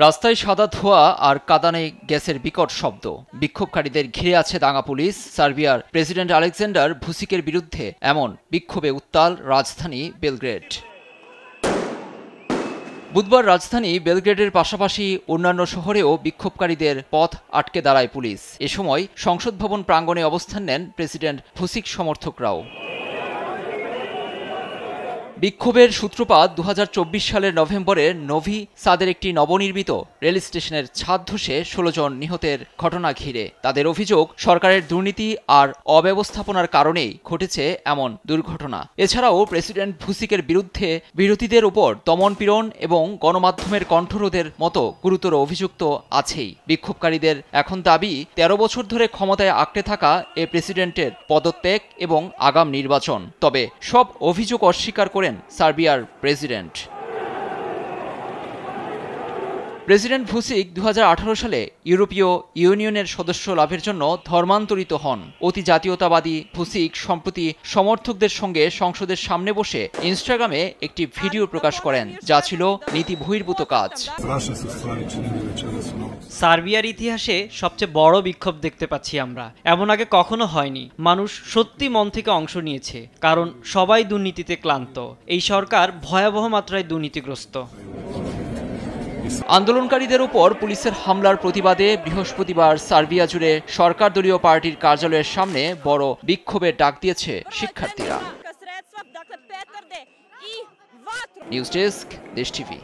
রাস্তায় সাদা ধোঁয়া আর কাঁদানে গ্যাসের বিকট শব্দ। বিক্ষোভকারীদের ঘিরে আছে দাঙ্গা পুলিশ। সার্বিয়ার প্রেসিডেন্ট আলেকজান্ডার ভুসিকের বিরুদ্ধে এমন বিক্ষোভে উত্তাল রাজধানী বেলগ্রেড। বুধবার রাজধানী বেলগ্রেডের পাশাপাশি অন্যান্য শহরেও বিক্ষোভকারীদের পথ আটকে দাঁড়ায় পুলিশ। এ সময় সংসদ ভবন প্রাঙ্গণে অবস্থান নেন প্রেসিডেন্ট ভুসিক সমর্থকরাও। বিক্ষোভের সূত্রপাত ২০২৪ সালের নভেম্বরে নোভি সাদের একটি নবনির্মিত রেল স্টেশনের ছাদ ধসে ১৬ জন নিহতের ঘটনা ঘিরে। তাদের অভিযোগ, সরকারের দুর্নীতি আর অব্যবস্থাপনার কারণেই ঘটেছে এমন দুর্ঘটনা। এছাড়াও প্রেসিডেন্ট ভুসিকের বিরুদ্ধে বিরোধীদের উপর দমনপীড়ন এবং গণমাধ্যমের কণ্ঠরোধের মতো গুরুতর অভিযোগ তো আছেই। বিক্ষোভকারীদের এখন দাবি, ১৩ বছর ধরে ক্ষমতায় আঁকড়ে থাকা এ প্রেসিডেন্টের পদত্যাগ এবং আগাম নির্বাচন। তবে সব অভিযোগ অস্বীকার করে সার্বিয়ার প্রেসিডেন্ট ভুসিক ২০১৮ সালে ইউরোপীয় ইউনিয়নের সদস্য লাভের জন্য ধর্মান্তরিত হন। অতি জাতীয়তাবাদী ভুসিক সম্প্রতি সমর্থকদের সঙ্গে সংসদের সামনে বসে ইনস্টাগ্রামে একটি ভিডিও প্রকাশ করেন, যা ছিল নীতি বহির্ভূত কাজ। সার্বিয়ার ইতিহাসে সবচেয়ে বড় বিক্ষোভ দেখতে পাচ্ছি আমরা। এমন আগে কখনো হয়নি। মানুষ সত্যি মন থেকে অংশ নিয়েছে, কারণ সবাই দুর্নীতিতে ক্লান্ত। এই সরকার ভয়াবহ মাত্রায় দুর্নীতিগ্রস্ত। আন্দোলনকারীদের উপর পুলিশের হামলার প্রতিবাদে বৃহস্পতিবার সার্বিয়া জুড়ে সরকার দলীয় পার্টির কার্যালয়ের সামনে বড় বিক্ষোভের ডাক দিয়েছে শিক্ষার্থীরা। নিউজ ডেস্ক, দেশ টিভি।